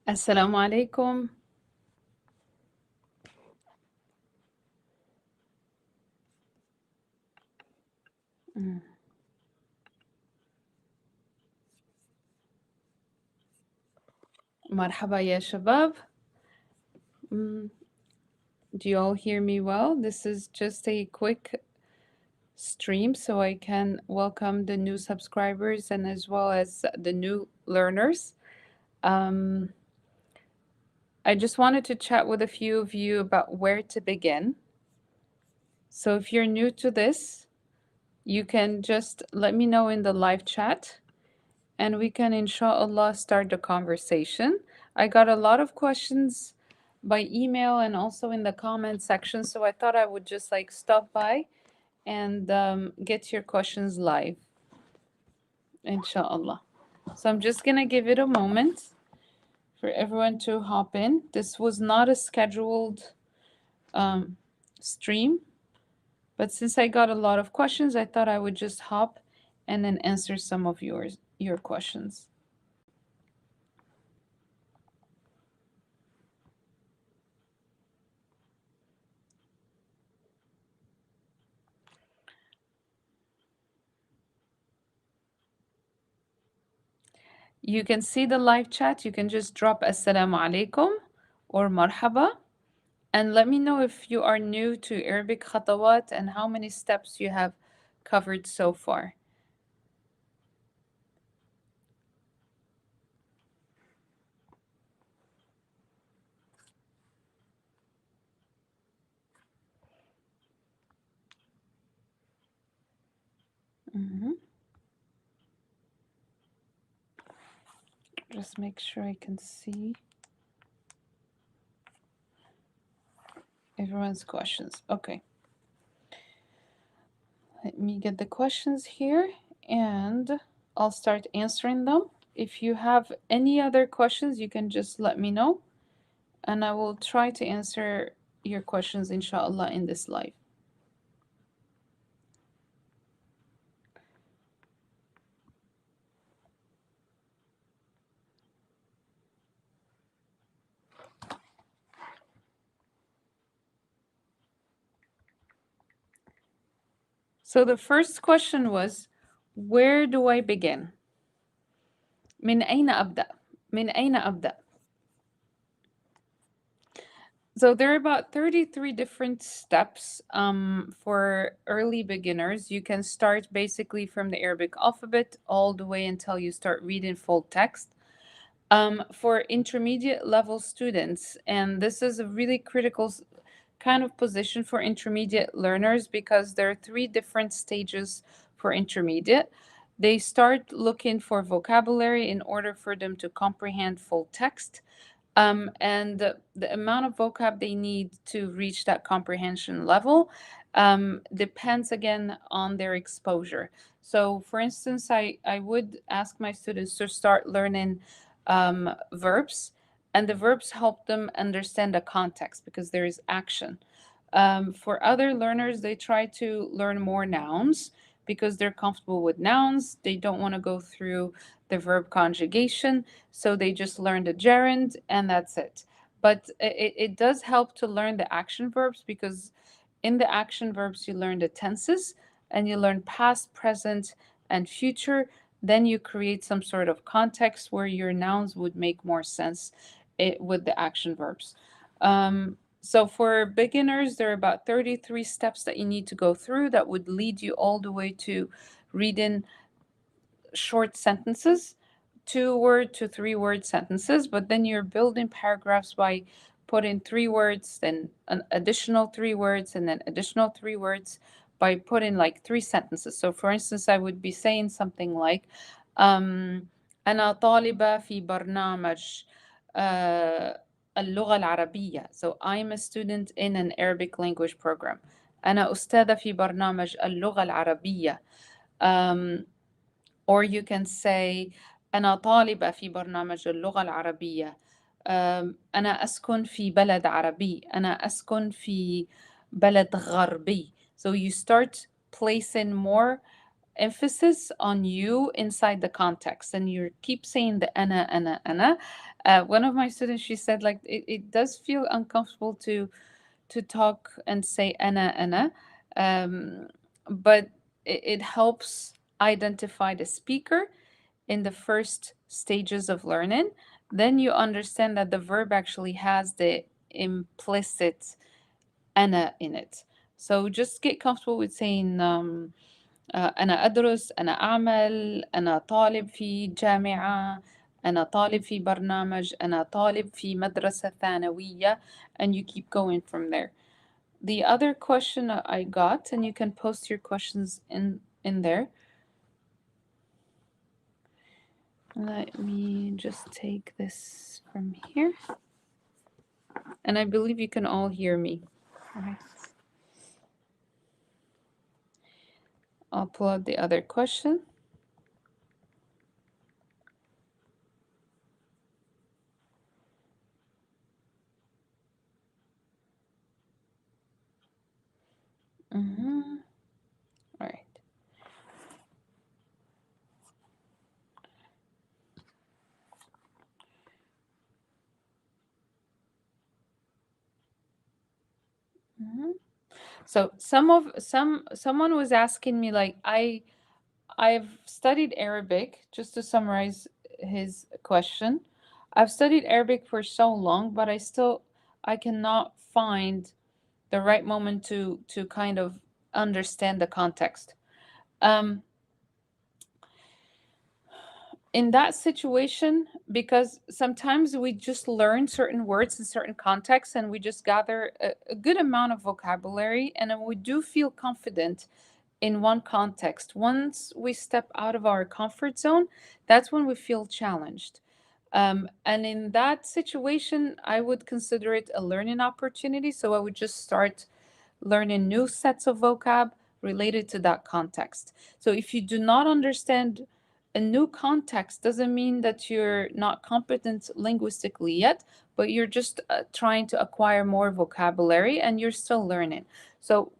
السلام عليكم. مم. مرحبا يا شباب. Mm, Do you all hear me well? This is just a quick stream so I can welcome the new subscribers and as well as the new learners. Um, I just wanted to chat with a few of you about where to begin. So if you're new to this, you can just let me know in the live chat and we can inshallah start the conversation. I got a lot of questions by email and also in the comment section, so I thought I would just like stop by and get your questions live, inshallah. So I'm just gonna give it a moment for everyone to hop in. This was not a scheduled stream, but since I got a lot of questions, I thought I would just hop and then answer some of your questions. You can see the live chat. You can just drop Assalamu alaikum or Marhaba. And let me know if you are new to Arabic Khatawat and how many steps you have covered so far. Mhm. Just make sure I can see everyone's questions. Okay. Let me get the questions here and I'll start answering them. If you have any other questions, you can just let me know and I will try to answer your questions inshallah in this live. So the first question was, where do I begin? من أين أبدأ? من أين أبدأ? So there are about 33 different steps for early beginners. You can start basically from the Arabic alphabet all the way until you start reading full text. For intermediate level students, and this is a really critical kind of position for intermediate learners because there are three different stages for intermediate. They start looking for vocabulary in order for them to comprehend full text. And the amount of vocab they need to reach that comprehension level depends again on their exposure. So, for instance, I would ask my students to start learning verbs, and the verbs help them understand the context because there is action. For other learners, they try to learn more nouns because they're comfortable with nouns. They don't want to go through the verb conjugation, so they just learn the gerund and that's it. But it does help to learn the action verbs because in the action verbs, you learn the tenses and you learn past, present, and future. Then you create some sort of context where your nouns would make more sense with the action verbs. So for beginners, there are about 33 steps that you need to go through that would lead you all the way to reading short sentences, 2 word to 3 word sentences, but then you're building paragraphs by putting 3 words, then an additional 3 words, and then additional 3 words by putting like 3 sentences. So for instance, I would be saying something like, أنا طالبة في برنامج اللغة العربية. So I'm a student in an Arabic language program. أنا أستاذة في برنامج اللغة العربية. Or you can say أنا طالبة في برنامج اللغة العربية. أنا أسكن في بلد عربي. أنا أسكن في بلد غربي. So you start placing more emphasis on you inside the context and you keep saying the أنا One of my students, she said like it does feel uncomfortable to talk and say ana, but it helps identify the speaker in the first stages of learning. Then you understand that the verb actually has the implicit ana in it. So just get comfortable with saying أنا أدرس، أنا أعمل، أنا طالب في جامعة، أنا طالب في برنامج، أنا طالب في مدرسة ثانوية, and you keep going from there. The other question I got, and you can post your questions in there. Let me just take this from here. And I believe you can all hear me. All right. I'll pull out the other question. All right. So someone was asking me like I've studied Arabic, just to summarize his question. I've studied Arabic for so long, but I cannot find the right moment to kind of understand the context. Um, in that situation, because sometimes we just learn certain words in certain contexts and we just gather a good amount of vocabulary, and then we do feel confident in one context. Once we step out of our comfort zone, that's when we feel challenged. And in that situation, I would consider it a learning opportunity. So I would just start learning new sets of vocab related to that context. So if you do not understand a new context, doesn't mean that you're not competent linguistically yet, but you're just trying to acquire more vocabulary and you're still learning. So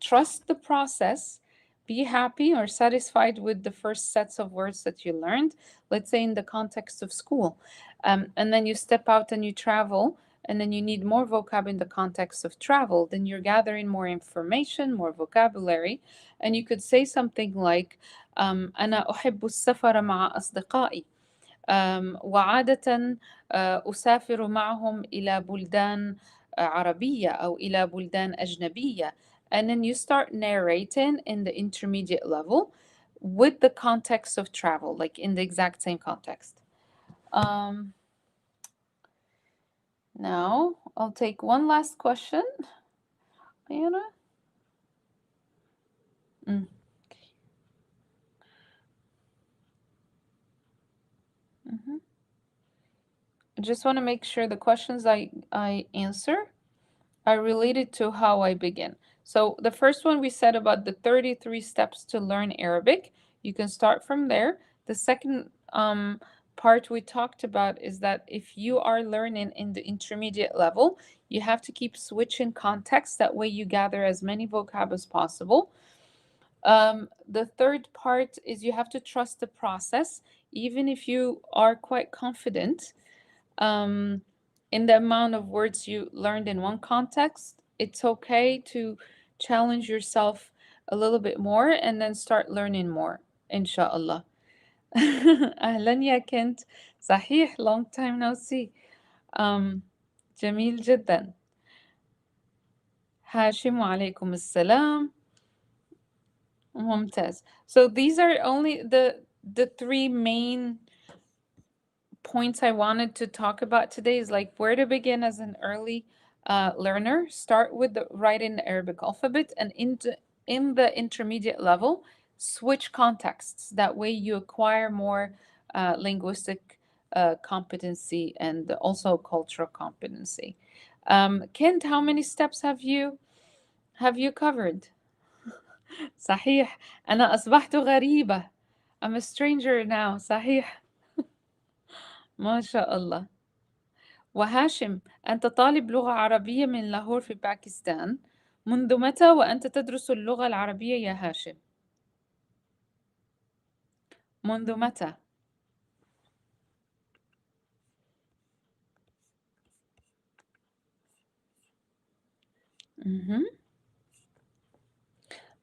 trust the process. Be happy or satisfied with the first sets of words that you learned, let's say in the context of school. And then you step out and you travel, and then you need more vocab in the context of travel. Then you're gathering more information, more vocabulary. And you could say something like, أنا أحب السفر مع أصدقائي. وعادة أسافر معهم إلى بلدان عربية أو إلى بلدان أجنبية. And then you start narrating in the intermediate level with the context of travel, like in the exact same context. Now I'll take one last question. Ayana? Mm. Mhm. I just want to make sure the questions I answer are related to how I begin. So the first one we said about the 33 steps to learn Arabic. You can start from there. The second part we talked about is that if you are learning in the intermediate level, you have to keep switching context. That way you gather as many vocab as possible. The third part is you have to trust the process, even if you are quite confident in the amount of words you learned in one context. It's okay to challenge yourself a little bit more and then start learning more, inshallah. أهلا يا كنت. صحيح, long time no see. جميل جدا. هاشم وعليكم السلام. ممتاز. So these are only the three main points I wanted to talk about today is like where to begin as an early learner. Start with the writing the Arabic alphabet, and in the intermediate level, switch contexts. That way you acquire more linguistic competency and also cultural competency. Kent, how many steps have you covered? صحيح. أنا أصبحت غريبة. I'm a stranger now. صحيح. ما شاء الله. وهاشم، أنت طالب لغة عربية من لاهور في باكستان. منذ متى وأنت تدرس اللغة العربية يا هاشم؟ منذ متى؟ مهم.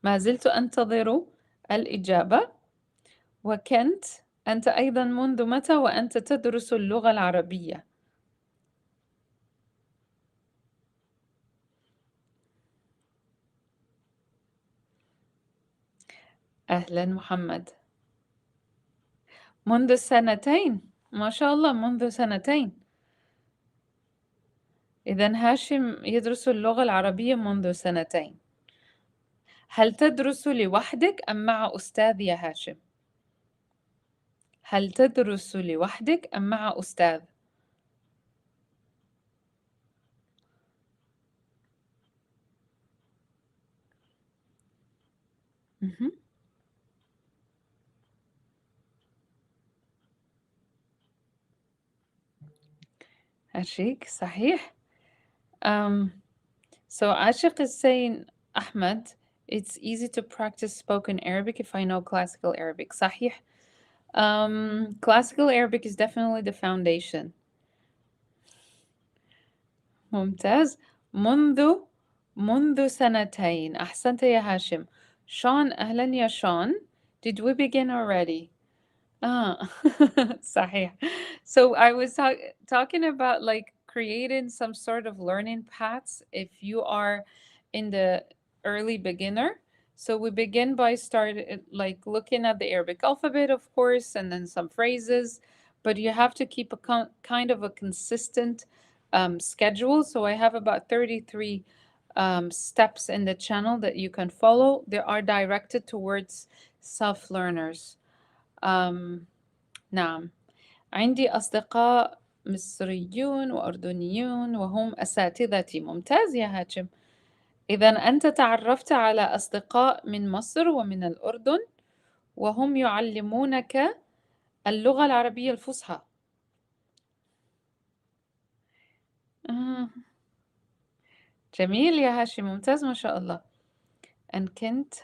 ما زلت أنتظر الإجابة. وكنت أنت أيضا منذ متى وأنت تدرس اللغة العربية؟ أهلا محمد. منذ سنتين، ما شاء الله، منذ سنتين. إذا هاشم يدرس اللغة العربية منذ سنتين. هل تدرس لوحدك أم مع أستاذ يا هاشم؟ هل تدرس لوحدك أم مع أستاذ؟ مهم. هشيك صحيح. Um, so Ashiq is saying, Ahmed, it's easy to practice spoken Arabic if I know classical Arabic. صحيح. Classical Arabic is definitely the foundation. ممتاز. منذ سنتين. أحسنت يا هاشم. Sean, أهلا يا Sean. Did we begin already? Ah, صحيح. So I was talking about like creating some sort of learning paths if you are in the early beginner. So we begin by like looking at the Arabic alphabet, of course, and then some phrases, but you have to keep a kind of a consistent schedule. So I have about 33 steps in the channel that you can follow. They are directed towards self-learners. نعم، عندي أصدقاء مصريون وأردنيون وهم أساتذتي. ممتاز يا هاشم. إذا أنت تعرفت على أصدقاء من مصر ومن الأردن وهم يعلمونك اللغة العربية الفصحى. آه. جميل يا هاشم، ممتاز ما شاء الله. And Kent,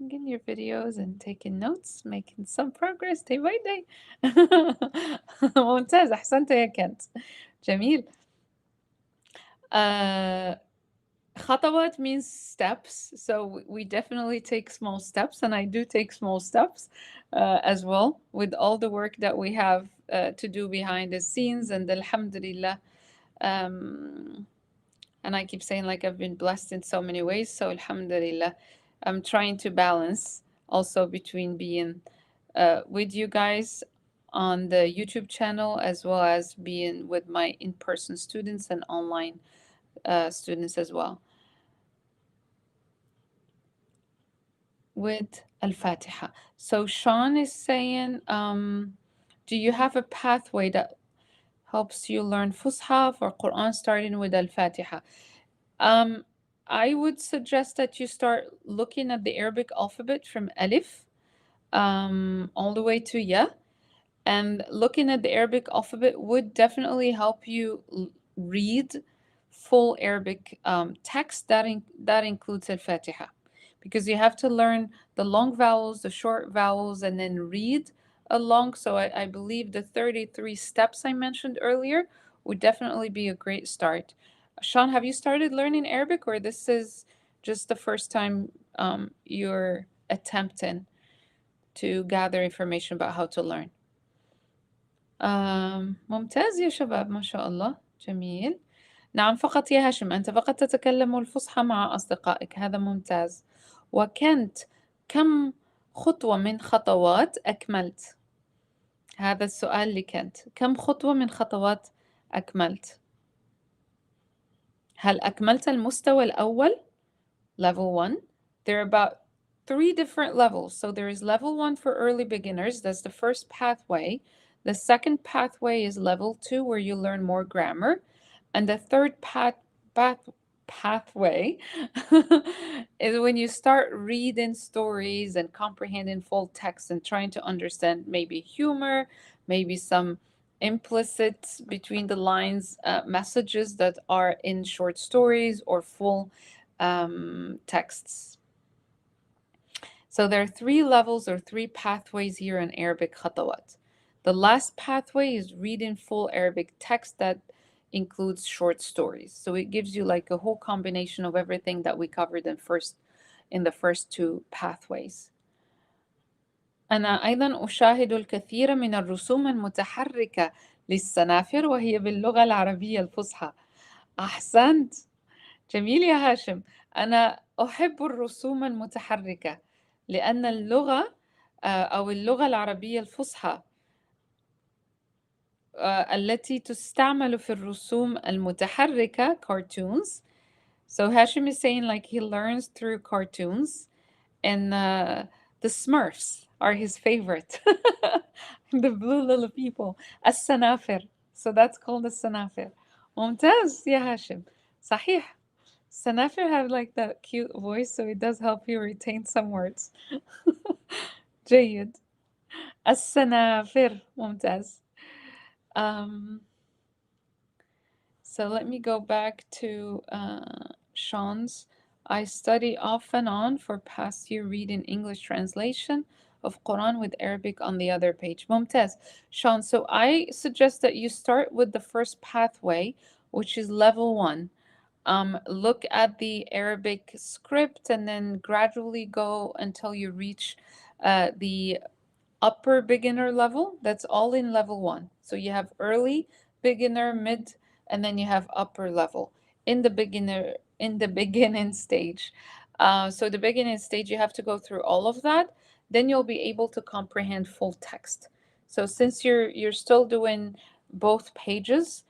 getting your videos and taking notes, making some progress day by day. ممتاز، أحسنت يا كنت. جميل. خطوات means steps, so we definitely take small steps, and I do take small steps as well with all the work that we have to do behind the scenes, and alhamdulillah. And I keep saying like I've been blessed in so many ways, so alhamdulillah. I'm trying to balance also between being with you guys on the YouTube channel as well as being with my in-person students and online students as well. With Al-Fatiha. So Sean is saying, do you have a pathway that helps you learn Fusha or Quran starting with Al-Fatiha? I would suggest that you start looking at the Arabic alphabet from Alif all the way to Ya. And looking at the Arabic alphabet would definitely help you read full Arabic text that includes Al-Fatiha, because you have to learn the long vowels, the short vowels, and then read along. So I believe the 33 steps I mentioned earlier would definitely be a great start. Sean, have you started learning Arabic, or this is just the first time you're attempting to gather information about how to learn? ممتاز يا شباب، ما شاء الله، جميل. نعم، فقط يا هاشم، أنت فقط تتكلم الفصحى مع أصدقائك، هذا ممتاز. وكنت كم خطوة من خطوات أكملت؟ هذا السؤال لكنت، كم خطوة من خطوات أكملت؟ هل أكملت المستوى الأول؟ Level 1. There are about 3 different levels. So there is level 1 for early beginners. That's the first pathway. The second pathway is level 2, where you learn more grammar. And the third pathway is when you start reading stories and comprehending full text and trying to understand maybe humor, maybe some implicit between the lines messages that are in short stories or full texts. So there are 3 levels or 3 pathways here in Arabic khatawat. The last pathway is reading full Arabic text that includes short stories. So it gives you like a whole combination of everything that we covered in the first two pathways. أنا أيضا أشاهد الكثير من الرسوم المتحركة للسنافر وهي باللغة العربية الفصحى. أحسنت. جميل يا هاشم. أنا أحب الرسوم المتحركة لأن اللغة أو اللغة العربية الفصحى التي تستعمل في الرسوم المتحركة cartoons. So Hashim is saying like he learns through cartoons, and the Smurfs are his favorite. The blue little people. السنافر. So that's called the السنافر. ممتاز يا هاشم. صحيح. Sanafir have like that cute voice, so it does help you retain some words. جيد. السنافر. ممتاز. So let me go back to Sean's. I study off and on for past year reading English translation of Quran with Arabic on the other page. Mumtaz. Sean, so I suggest that you start with the first pathway, which is level 1. Look at the Arabic script and then gradually go until you reach the upper beginner level. That's all in level 1. So you have early, beginner, mid, and then you have upper level in the beginning stage. So the beginning stage, you have to go through all of that. Then you'll be able to comprehend full text. So since you're still doing both pages,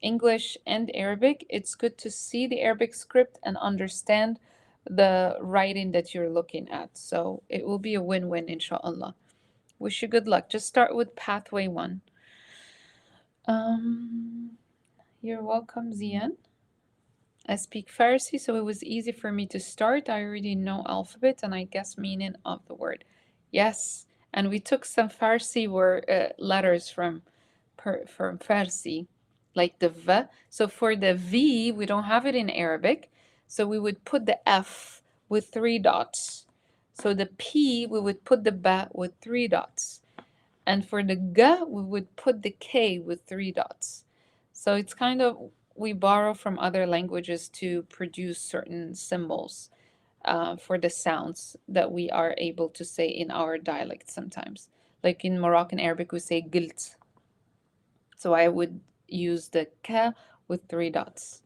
English and Arabic, it's good to see the Arabic script and understand the writing that you're looking at. So it will be a win-win, inshallah. Wish you good luck. Just start with pathway 1. You're welcome, Zian. I speak Farsi, so it was easy for me to start. I already know alphabet and I guess meaning of the word. Yes, and we took some Farsi letters from Farsi, like the V. So for the V, we don't have it in Arabic, so we would put the F with 3 dots. So the P, we would put the Ba with 3 dots. And for the G, we would put the K with 3 dots. So it's kind of, we borrow from other languages to produce certain symbols for the sounds that we are able to say in our dialect sometimes. Like in Moroccan Arabic, we say gilt. So I would use the K with 3 dots.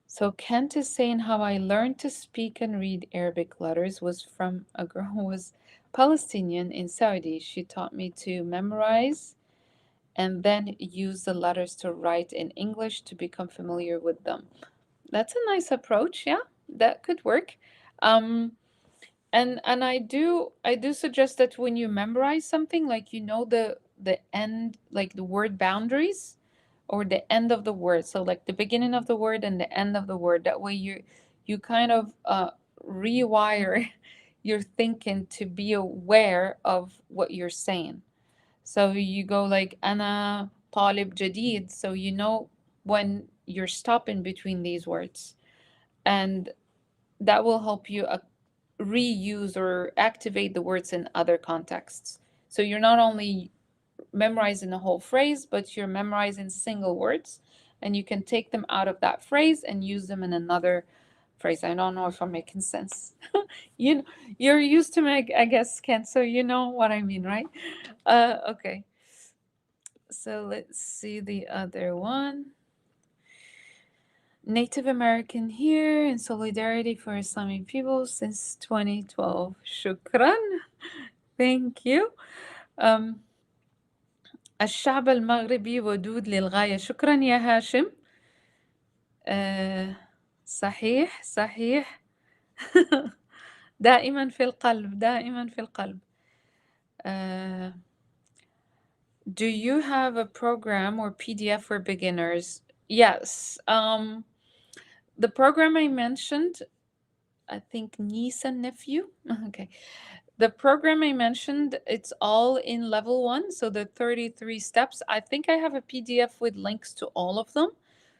So Kent is saying how I learned to speak and read Arabic letters was from a girl who was Palestinian in Saudi. She taught me to memorize and then use the letters to write in English to become familiar with them. That's a nice approach, yeah. That could work. And I do suggest that when you memorize something, like you know the end, like the word boundaries or the end of the word. So like the beginning of the word and the end of the word. That way you kind of rewire your thinking to be aware of what you're saying. So you go like ana talib jadid, so you know when you're stopping between these words. And that will help you reuse or activate the words in other contexts. So you're not only memorizing the whole phrase, but you're memorizing single words, and you can take them out of that phrase and use them in another phrase. I don't know if I'm making sense. you you're used to make, I guess, Ken, so you know what I mean, right? Okay. So let's see the other one. Native American here in solidarity for Islamic people since 2012. Shukran. Thank you. الشعب المغربي ودود للغاية. شكرا يا هاشم. صحيح صحيح. دائما في القلب دائما في القلب. Do you have a program or PDF for beginners? Yes. The program I mentioned, I think niece and nephew. Okay. The program I mentioned, it's all in level 1, so the 33 steps. I think I have a PDF with links to all of them.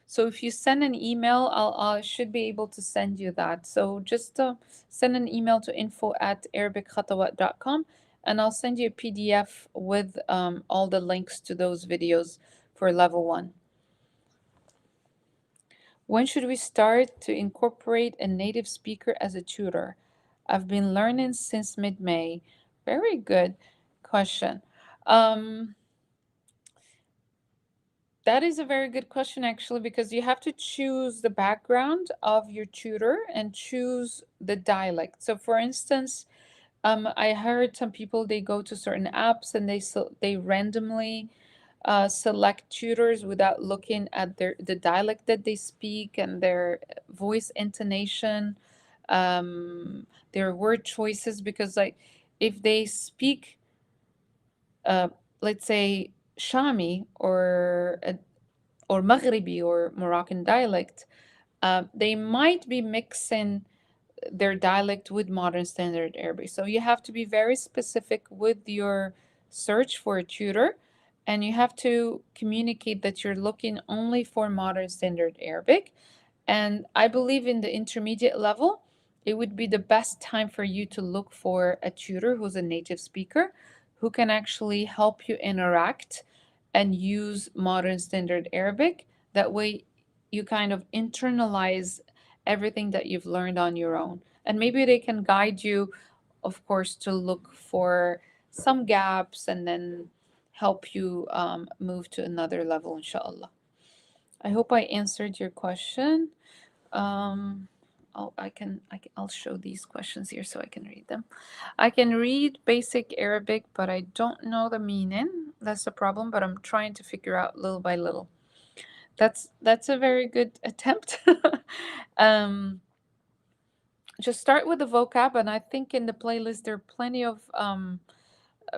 So if you send an email, I should be able to send you that. So just send an email to info@arabickhatawat.com and I'll send you a PDF with all the links to those videos for level 1. When should we start to incorporate a native speaker as a tutor? I've been learning since mid-May. Very good question. That is a very good question, actually, because you have to choose the background of your tutor and choose the dialect. So, for instance, I heard some people, they go to certain apps and they randomly select tutors without looking at the dialect that they speak and their voice intonation, their word choices. Because, like, if they speak, uh, let's say, Shami or Maghribi or Moroccan dialect, they might be mixing their dialect with modern standard Arabic. So you have to be very specific with your search for a tutor, and you have to communicate that you're looking only for modern standard Arabic. And I believe in the intermediate level, it would be the best time for you to look for a tutor who's a native speaker who can actually help you interact and use modern standard Arabic. That way, you kind of internalize everything that you've learned on your own. And maybe they can guide you, of course, to look for some gaps and then help you move to another level, inshallah. I hope I answered your question. I'll show these questions here so I can read them. I can read basic Arabic, but I don't know the meaning. That's the problem, but I'm trying to figure out little by little. That's a very good attempt. Just start with the vocab, and I think in the playlist there are plenty of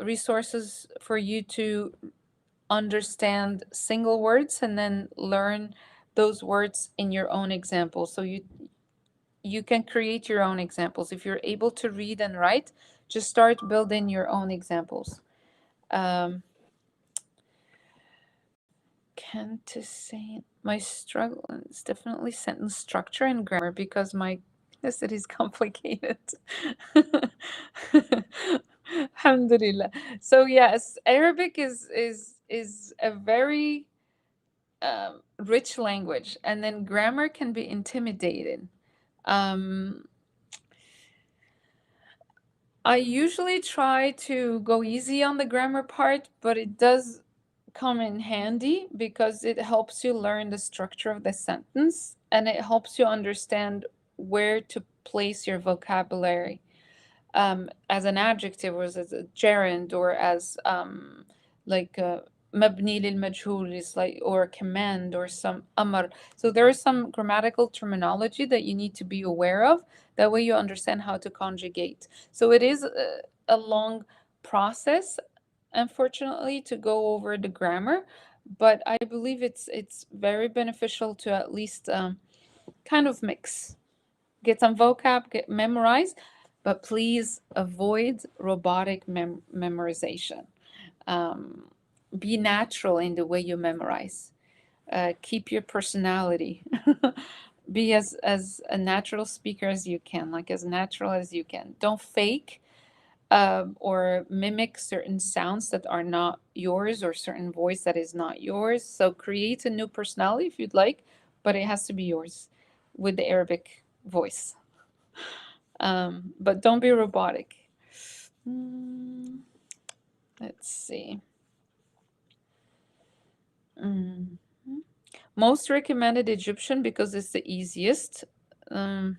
resources for you to understand single words and then learn those words in your own examples. So you can create your own examples. If you're able to read and write, just start building your own examples. Can't say my struggle is definitely sentence structure and grammar because my yes, it is complicated. Alhamdulillah. So yes, Arabic is a very rich language, and then grammar can be intimidating. I usually try to go easy on the grammar part, but it does come in handy because it helps you learn the structure of the sentence and it helps you understand where to place your vocabulary as an adjective or as a gerund or as like مبني للمجهول is like or command or some amr. So there is some grammatical terminology that you need to be aware of. That way you understand how to conjugate. So it is a long process, unfortunately, to go over the grammar, but I believe it's very beneficial to at least kind of mix, get some vocab, get memorized, but please avoid robotic memorization. Be natural in the way you memorize. Keep your personality. Be as a natural speaker as you can, like as natural as you can. Don't fake or mimic certain sounds that are not yours or certain voice that is not yours. So create a new personality if you'd like, but it has to be yours with the Arabic voice. But don't be robotic. Let's see. Most recommended Egyptian because it's the easiest. Maghribi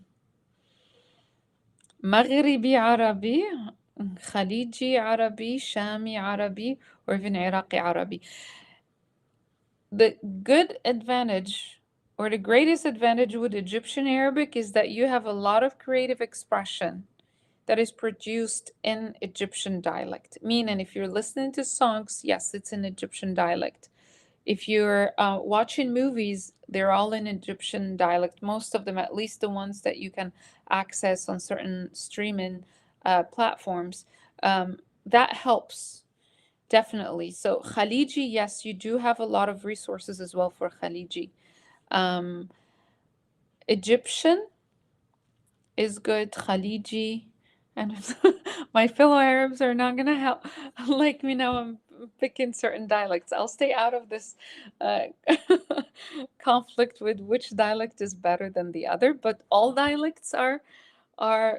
Arabi, Khaliji Arabi, Shami Arabi, or even Iraqi Arabi. The good advantage or the greatest advantage with Egyptian Arabic is that you have a lot of creative expression that is produced in Egyptian dialect. Meaning, if you're listening to songs, yes, it's in Egyptian dialect. If you're watching movies, they're all in Egyptian dialect, most of them, at least the ones that you can access on certain streaming platforms. That helps, definitely. So, Khaliji, yes, you do have a lot of resources as well for Khaliji. Egyptian is good, Khaliji, And my fellow Arabs are not gonna help like me now. I'm picking certain dialects. I'll stay out of this uh, conflict with which dialect is better than the other. But all dialects are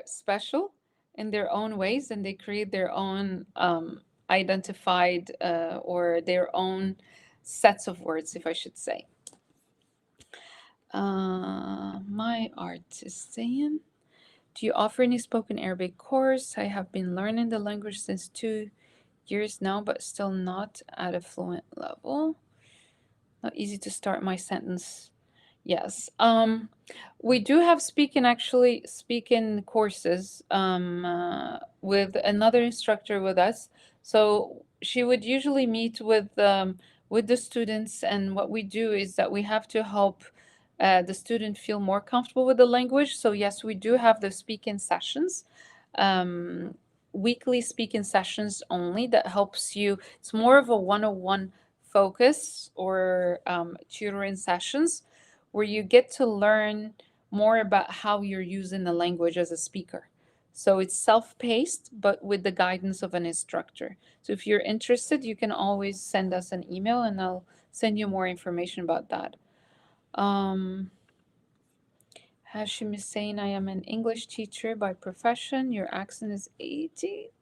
special in their own ways, and they create their own identified or their own sets of words, if I should say. My art is saying. Do you offer any spoken Arabic course? I have been learning the language since 2 years now, but still not at a fluent level. Not easy to start my sentence. Yes. We do have speaking courses with another instructor with us. So she would usually meet with the students, and what we do is that we have to help the student feel more comfortable with the language. So yes, we do have the speaking sessions, um, weekly speaking sessions only that helps you. It's more of a one-on-one focus or tutoring sessions where you get to learn more about how you're using the language as a speaker. So it's self-paced, but with the guidance of an instructor. So if you're interested, you can always send us an email and I'll send you more information about that. Hashim is saying, I am an English teacher by profession. Your accent is 80.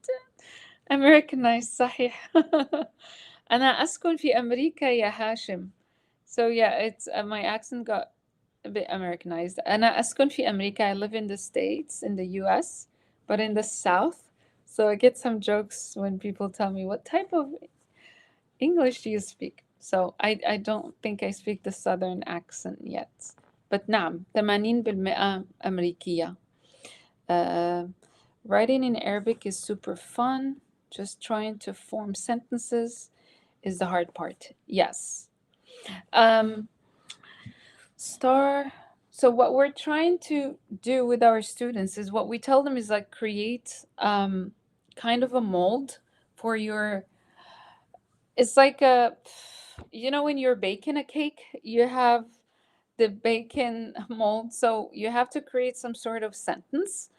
Americanized صحيح. أنا أسكن في أمريكا يا هاشم. So yeah, it's my accent got a bit Americanized. أنا أسكن في أمريكا. I live in the States, in the US, but in the South. So I get some jokes when people tell me, what type of English do you speak? So I don't think I speak the Southern accent yet. But نعم 80% أمريكية. Writing in Arabic is super fun. Just trying to form sentences is the hard part. Yes. Star. So what we're trying to do with our students is what we tell them is like create kind of a mold for your. It's like when you're baking a cake, you have the bacon mold. So you have to create some sort of sentence.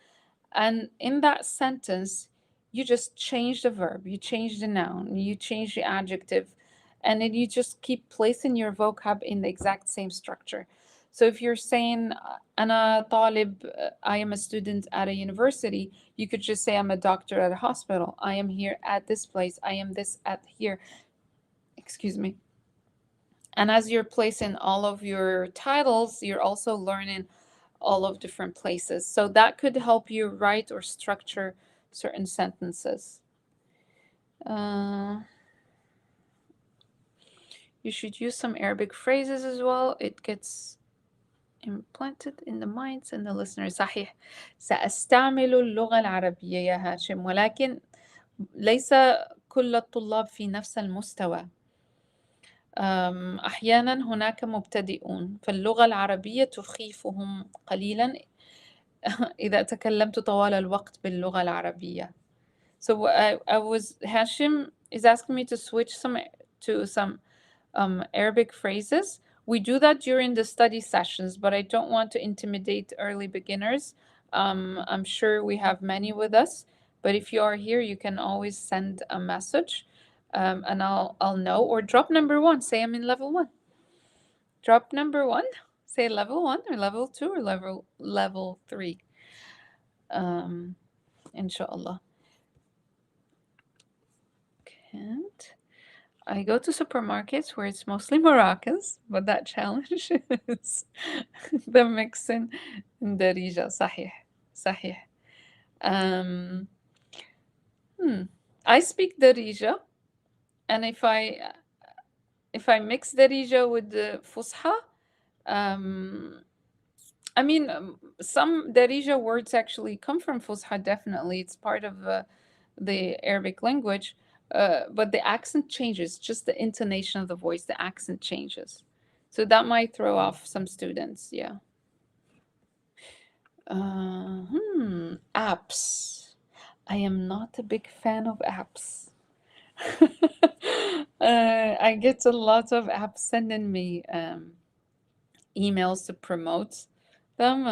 And in that sentence, you just change the verb, you change the noun, you change the adjective, and then you just keep placing your vocab in the exact same structure. So if you're saying, أنا طالب, I am a student at a university, you could just say, I'm a doctor at a hospital. I am here at this place. I am this at here. Excuse me. And as you're placing all of your titles, you're also learning all of different places. So that could help you write or structure certain sentences. You should use some Arabic phrases as well. It gets implanted in the minds and the listeners. صحيح. سأستعمل اللغة العربية يا هاشم، ولكن ليس كل الطلاب في نفس المستوى. أحيانا هناك مبتدئون، فاللغة العربية تخيفهم قليلا إذا تكلمت طوال الوقت باللغة العربية. So Hashim is asking me to switch to some Arabic phrases. We do that during the study sessions, but I don't want to intimidate early beginners. I'm sure we have many with us, but if you are here, you can always send a message, and I'll know, or drop number one. Say I'm in level 1. Drop number 1. Say level 1 or level 2 or level 3. Inshallah. Can't. I go to supermarkets where it's mostly Moroccans, but that challenge is the mixing darija. صحيح. صحيح. I speak darija, and if I mix darija with the fusha, I mean, some darija words actually come from fusha. Definitely, it's part of the Arabic language. But the accent changes, just the intonation of the voice, the accent changes. So that might throw off some students, yeah. Apps. I am not a big fan of apps. I get a lot of apps sending me emails to promote them.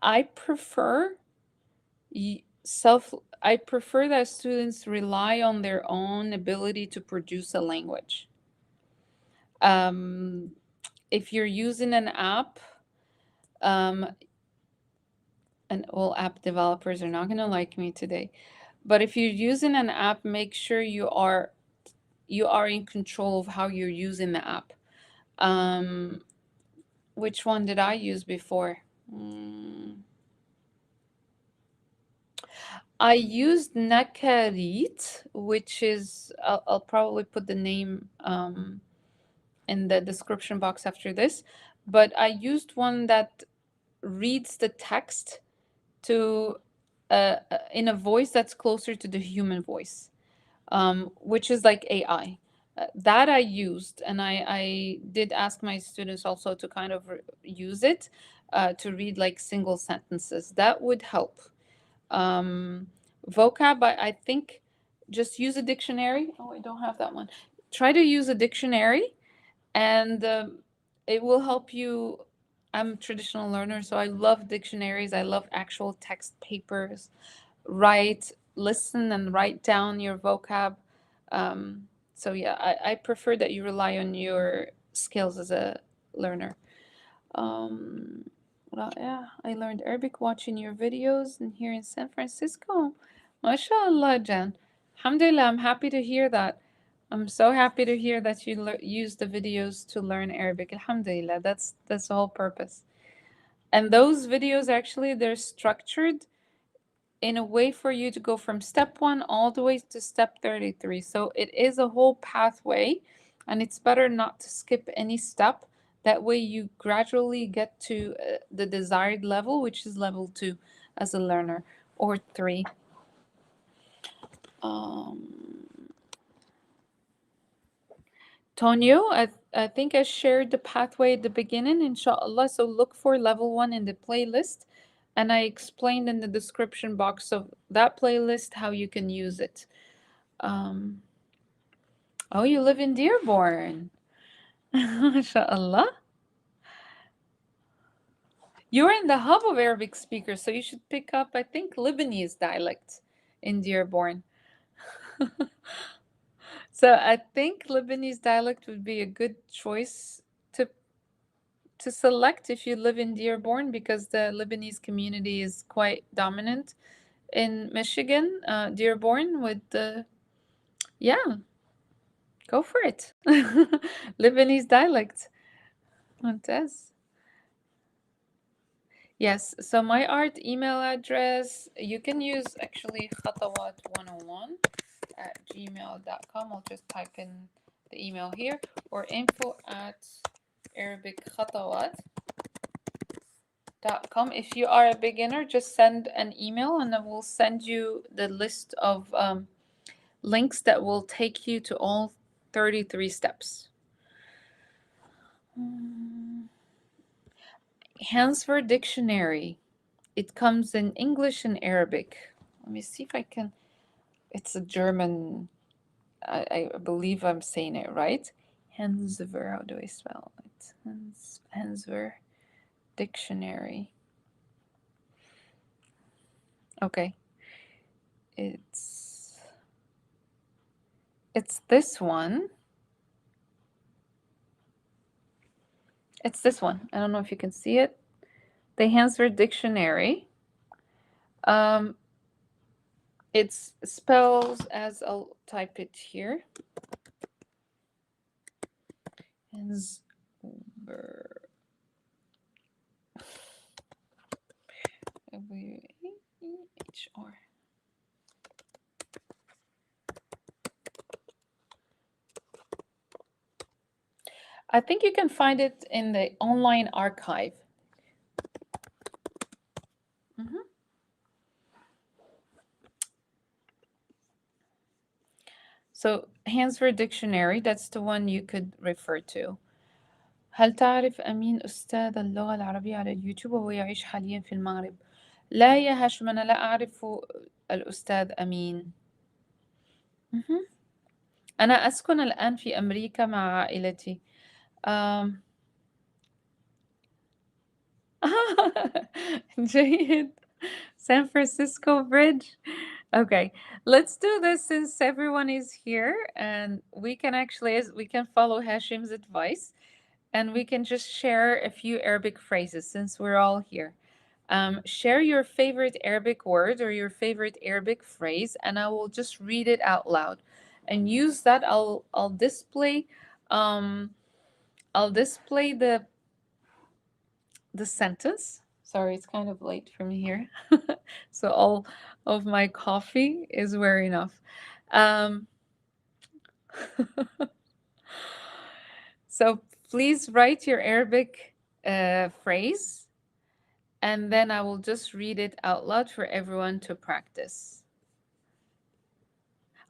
I prefer I prefer that students rely on their own ability to produce a language. Um, if you're using an app, um, and all app developers are not going to like me today, but if you're using an app, make sure you are in control of how you're using the app. Um, which one did I use before? I used Nakarit, which is I'll probably put the name in the description box after this, but I used one that reads the text to in a voice that's closer to the human voice, which is like AI. That I used, and I did ask my students also to kind of use it to read like single sentences. That would help. Um, vocab, I think just use a dictionary. Oh, I don't have that one. Try to use a dictionary, and it will help you. I'm a traditional learner, so I love dictionaries. I love actual text papers. Write, listen, and write down your vocab. So yeah, I prefer that you rely on your skills as a learner. Um, well, yeah, I learned Arabic watching your videos and here in San Francisco. MashaAllah, Jan. Alhamdulillah, I'm happy to hear that. I'm so happy to hear that you use the videos to learn Arabic. Alhamdulillah, that's the whole purpose. And those videos actually they're structured in a way for you to go from step 1 all the way to step 33. So it is a whole pathway, and it's better not to skip any step. That way you gradually get to the desired level, which is level 2 as a learner, or 3. Tonio, I think I shared the pathway at the beginning, inshallah. So look for level 1 in the playlist. And I explained in the description box of that playlist how you can use it. Oh, you live in Dearborn. MashaAllah. You're in the hub of Arabic speakers, so you should pick up, I think, Lebanese dialect in Dearborn. So I think Lebanese dialect would be a good choice to select if you live in Dearborn, because the Lebanese community is quite dominant in Michigan, Dearborn, with the, yeah, go for it. Lebanese dialect. Montez. Yes, so my art email address, you can use actually khatawat101 at gmail.com. I'll just type in the email here, or info at arabickhatawat.com. If you are a beginner, just send an email and then we'll send you the list of links that will take you to all 33 steps. Hansford Dictionary. It comes in English and Arabic. Let me see if I can. It's a German. I believe I'm saying it right. Hansver. How do I spell it? Hansver Dictionary. Okay. It's this one. It's this one. I don't know if you can see it. The Hansford Dictionary. It spells as, I'll type it here. Hansver. W-A-E-H-R. I think you can find it in the online archive. So Hansford Dictionary, that's the one you could refer to. هل تعرف أمين أستاذ اللغة العربية على اليوتيوب وهو يعيش حاليا في المغرب؟ لا يا هاشم، أنا لا أعرف الأستاذ أمين. أنا أسكن الآن في أمريكا مع عائلتي. جيد. San Francisco Bridge. Okay, let's do this since everyone is here, and we can actually we can follow Hashim's advice, and we can just share a few Arabic phrases since we're all here. Share your favorite Arabic word or your favorite Arabic phrase, and I will just read it out loud, and use that. I'll display, um, I'll display the sentence. Sorry, it's kind of late for me here, so all of my coffee is wearing off. Um, so please write your Arabic phrase, and then I will just read it out loud for everyone to practice.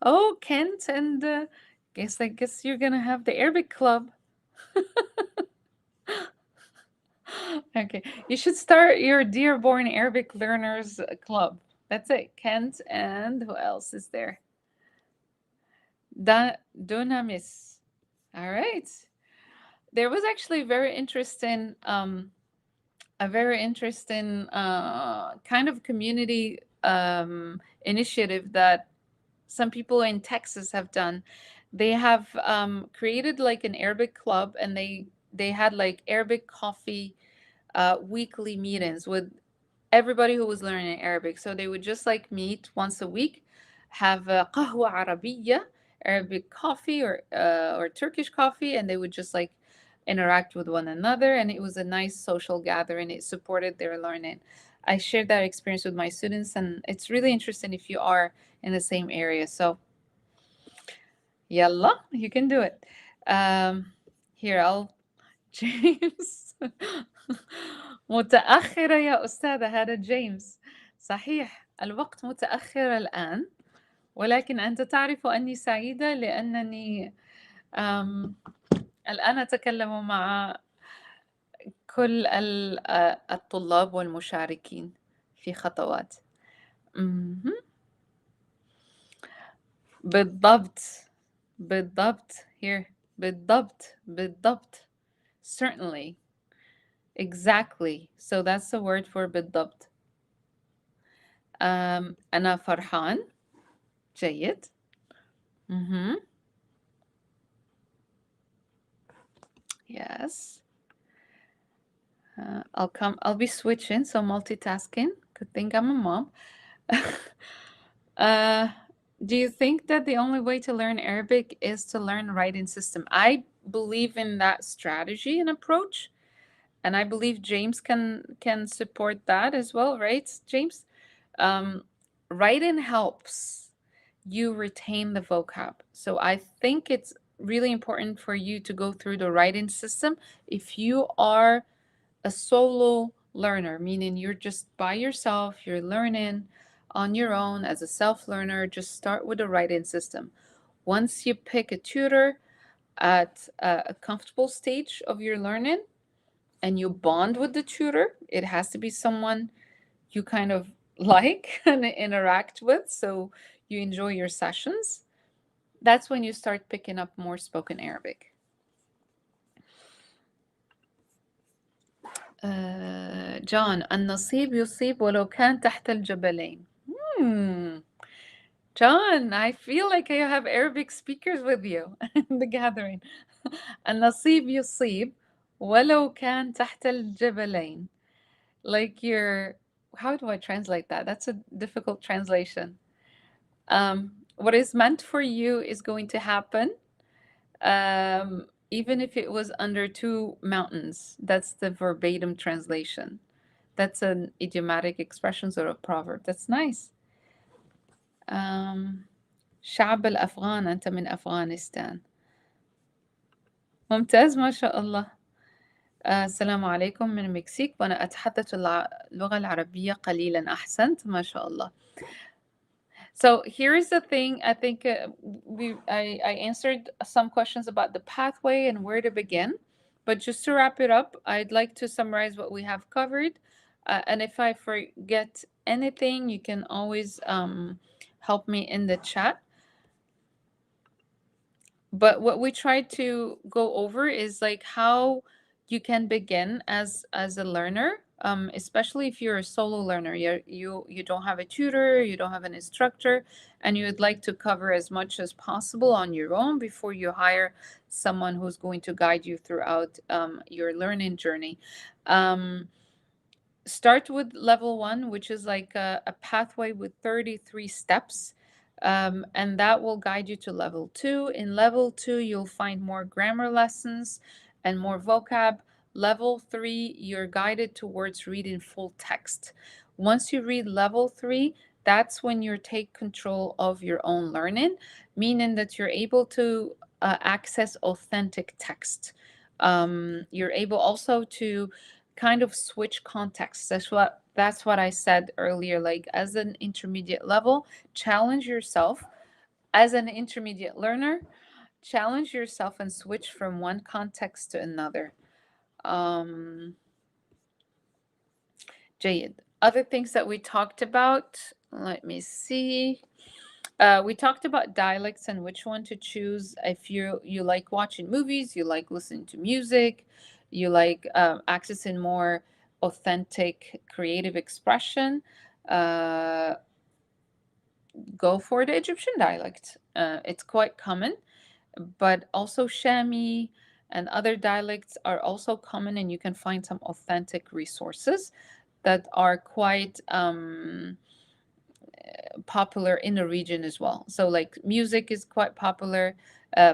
Oh, Kent, and I guess you're gonna have the Arabic club. Okay, you should start your Dearborn Arabic Learners Club. That's it, Kent, and who else is there? Dunamis. All right. There was actually a very interesting kind of community initiative that some people in Texas have done. They have created like an Arabic club, and they had like Arabic coffee weekly meetings with everybody who was learning Arabic. So they would just like meet once a week, have a qahwa Arabiya, Arabic coffee or Turkish coffee, and they would just like interact with one another. And it was a nice social gathering. It supported their learning. I shared that experience with my students, and it's really interesting if you are in the same area. So, yalla, you can do it. Here, I'll جيمس. متأخرة يا أستاذة، هذا جيمس. صحيح الوقت متأخر الآن، ولكن أنت تعرف أني سعيدة لأنني الآن أتكلم مع كل الطلاب والمشاركين في خطوات. مهم. بالضبط بالضبط here بالضبط certainly exactly, so that's the word for بالضبط. أنا فرحان. جيد. Yes. I'll be switching, so multitasking. Good thing I'm a mom. Do you think that the only way to learn Arabic is to learn writing system? I believe in that strategy and approach, and I believe James can support that as well, right, James? Writing helps you retain the vocab. So I think it's really important for you to go through the writing system. If you are a solo learner, meaning you're just by yourself, you're learning on your own as a self-learner, just start with the writing system. Once you pick a tutor at a comfortable stage of your learning and you bond with the tutor, it has to be someone you kind of like and interact with, so you enjoy your sessions. That's when you start picking up more spoken Arabic. John, النصيب يصيب ولو كان تحت الجبلين. John, I feel like I have Arabic speakers with you in the gathering. النصيب يصيب ولو كان تحت الجبلين. Like how do I translate that? That's a difficult translation. What is meant for you is going to happen, even if it was under two mountains. That's the verbatim translation. That's an idiomatic expression, sort of proverb. That's nice. شعب الأفغان، أنت من أفغانستان. ممتاز ما شاء الله. السلام عليكم من المكسيك، وأنا أتحدث اللغة العربية قليلا. أحسنت ما شاء الله. So here's the thing. I think I answered some questions about the pathway and where to begin. But just to wrap it up, I'd like to summarize what we have covered. And if I forget anything, you can always help me in the chat. But what we tried to go over is like how you can begin as a learner especially if you're a solo learner. You don't have a tutor, you don't have an instructor, and you would like to cover as much as possible on your own before you hire someone who's going to guide you throughout your learning journey. Um, Start with level one, which is like a pathway with 33 steps. And that will guide you to level two. In level two, you'll find more grammar lessons and more vocab. Level three, you're guided towards reading full text. Once you read level three, that's when you take control of your own learning, meaning that you're able to access authentic text. You're able also to kind of switch contexts. That's what I said earlier. Like as an intermediate level, challenge yourself. As an intermediate learner, challenge yourself and switch from one context to another. Um, Jayed. Other things that we talked about. Let me see. We talked about dialects and which one to choose. If you like watching movies, you like listening to music, you like accessing more authentic creative expression, uh, go for the Egyptian dialect. It's quite common, but also Shami and other dialects are also common, and you can find some authentic resources that are quite popular in the region as well. So like music is quite popular,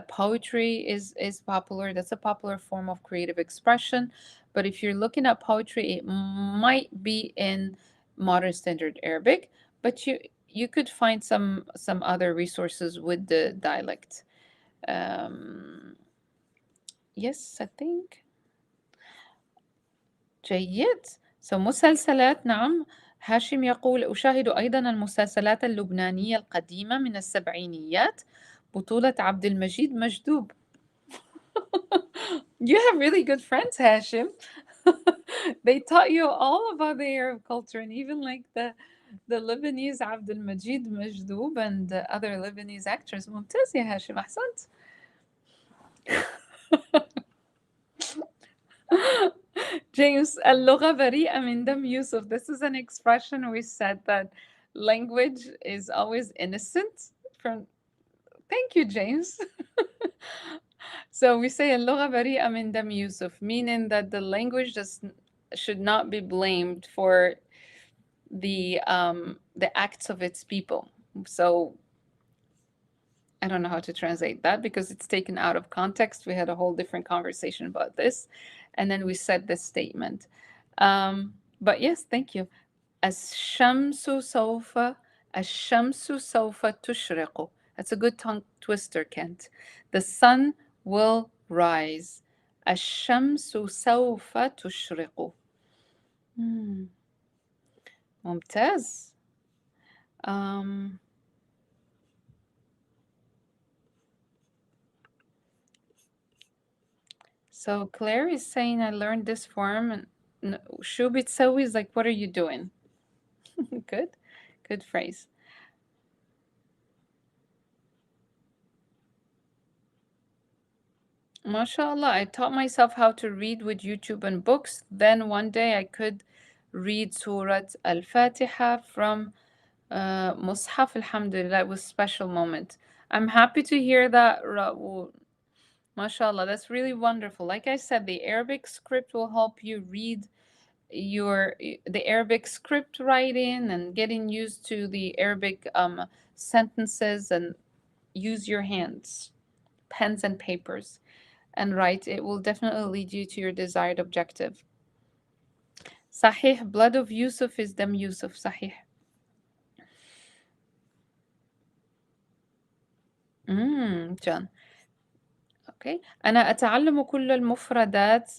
poetry is popular. That's a popular form of creative expression. But if you're looking at poetry, it might be in modern standard Arabic, but you could find some other resources with the dialect. Um, yes, I think. جيد. مسلسلات نعم. هاشم يقول أشاهد أيضا المسلسلات اللبنانية القديمة من السبعينيات بطولة عبد المجيد مجدوب. You have really good friends, Hashim. They taught you all about the Arab culture, and even like the Lebanese Abdul Majid Majdoub and the other Lebanese actors. ممتاز يا هاشم، أحسنت. James, اللغة بريئة من دم يوسف. This is an expression we said that language is always innocent from. Thank you, James. So we say اللغة بريئة من دم يوسف, meaning that the language should not be blamed for the acts of its people. So I don't know how to translate that because it's taken out of context. We had a whole different conversation about this, and then we said this statement. But yes, thank you. الشمس سوف الشمس سوف تشرق. That's a good tongue twister, Kent. The sun will rise. الشمس سوف تشرق. ممتاز. So Claire is saying I learned this form, and شو بتسوي is like what are you doing? Good phrase. MashaAllah, I taught myself how to read with YouTube and books. Then one day I could read Surah Al-Fatiha from Mus'haf. Alhamdulillah, it was a special moment. I'm happy to hear that, Ra'ul. MashaAllah, that's really wonderful. Like I said, the Arabic script will help you read the Arabic script writing and getting used to the Arabic sentences, and use your hands, pens and papers, and write. It will definitely lead you to your desired objective. صحيح, blood of Yusuf is dam Yusuf. صحيح. John. Okay. أنا أتعلم كل المفردات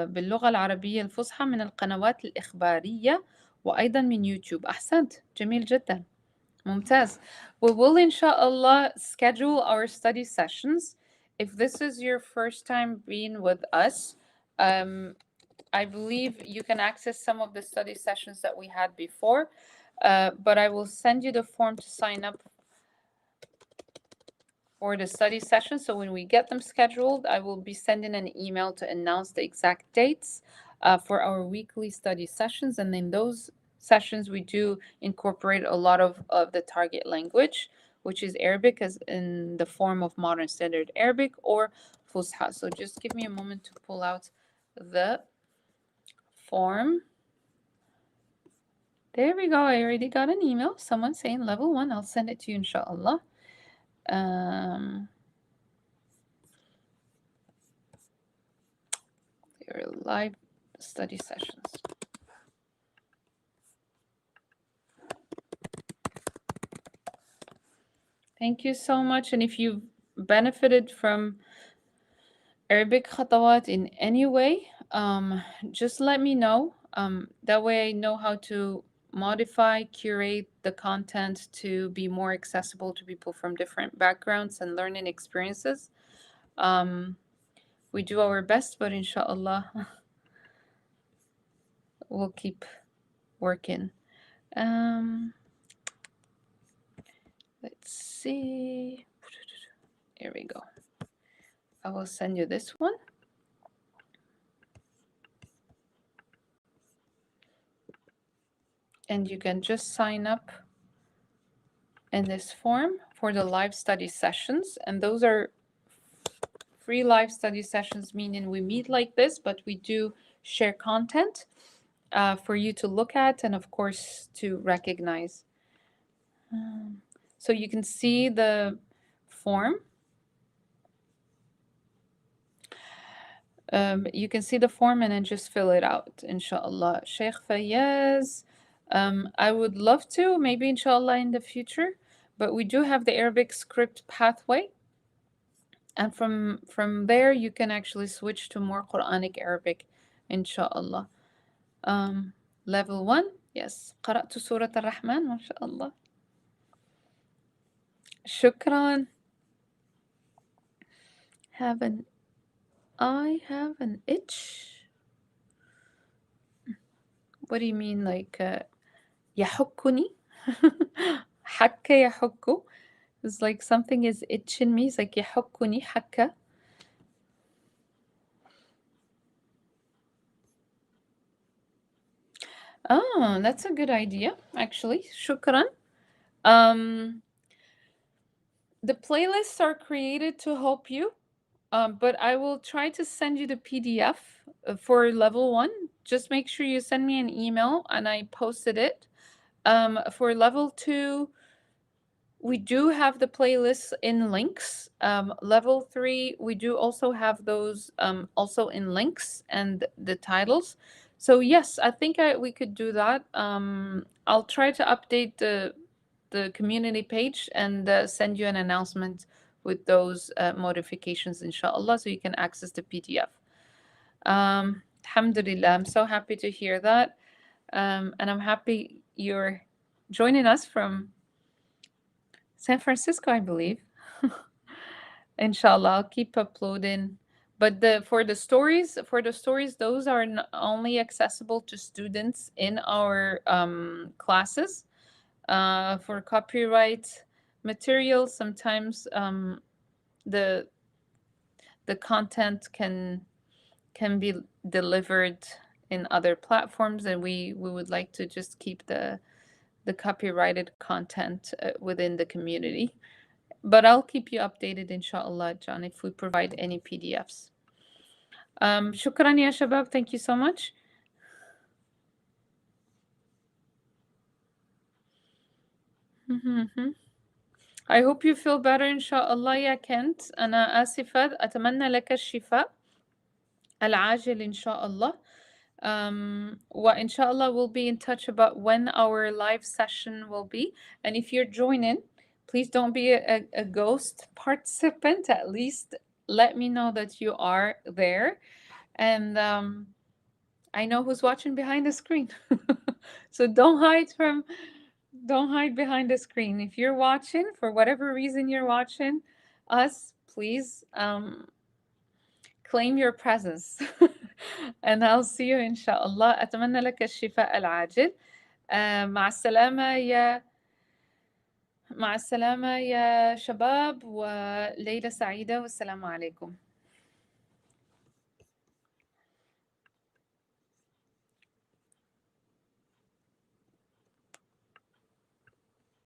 باللغة العربية الفصحى من القنوات الإخبارية وأيضا من يوتيوب. أحسنت، جميل جدا، ممتاز. We will inshallah schedule our study sessions. If this is your first time being with us, I believe you can access some of the study sessions that we had before, but I will send you the form to sign up for the study session. So when we get them scheduled, I will be sending an email to announce the exact dates. for our weekly study sessions. And in those sessions, we do incorporate a lot of the target language, which is Arabic, as in the form of modern standard Arabic or Fusha. So just give me a moment to pull out the form. There we go. I already got an email. Someone saying level 1. I'll send it to you, inshallah. Your live study sessions. Thank you so much. And if you've benefited from Arabic khatawat in any way, just let me know. That way I know how to modify, curate the content to be more accessible to people from different backgrounds and learning experiences. We do our best, but inshallah, we'll keep working. Let's see. Here we go. I will send you this one. And you can just sign up in this form for the live study sessions. And those are free live study sessions, meaning we meet like this, but we do share content for you to look at and, of course, to recognize. So you can see the form. You can see the form and then just fill it out, inshallah. Sheikh Fayez, I would love to, maybe inshallah in the future, but we do have the Arabic script pathway. And from there, you can actually switch to more Quranic Arabic, inshallah. Level 1, yes. قرأت سورة الرحمن, ما شاء الله. Shukran. I have an itch. What do you mean, like يحكني? حك يحك. It's like something is itching me. It's like يحكني حكة. Oh, that's a good idea, actually. Shukran. The playlists are created to help you, but I will try to send you the PDF for level 1. Just make sure you send me an email and I posted it. For level 2, we do have the playlists in links. Level 3, we do also have those also in links and the titles. So yes, I think we could do that. I'll try to update the community page and send you an announcement with those modifications, inshallah, so you can access the PDF. Alhamdulillah, I'm so happy to hear that. And I'm happy you're joining us from San Francisco, I believe. Inshallah, I'll keep uploading. But for the stories, those are only accessible to students in our classes. For copyright material, sometimes the content can be delivered in other platforms, and we would like to just keep the copyrighted content within the community. But I'll keep you updated, inshallah, John, if we provide any PDFs. Shukran ya shabab, thank you so much. I hope you feel better, inshallah, ya Kent. أنا آسفة. أتمنى لك الشفاء العاجل, inshallah. Inshallah, we'll be in touch about when our live session will be. And if you're joining, please don't be a ghost participant. At least let me know that you are there. And I know who's watching behind the screen. So don't hide behind the screen. If you're watching, for whatever reason you're watching us, please claim your presence. And I'll see you inshallah. أتمنى لك الشفاء العاجل. مع السلامة يا شباب، وليلة سعيدة، والسلام عليكم.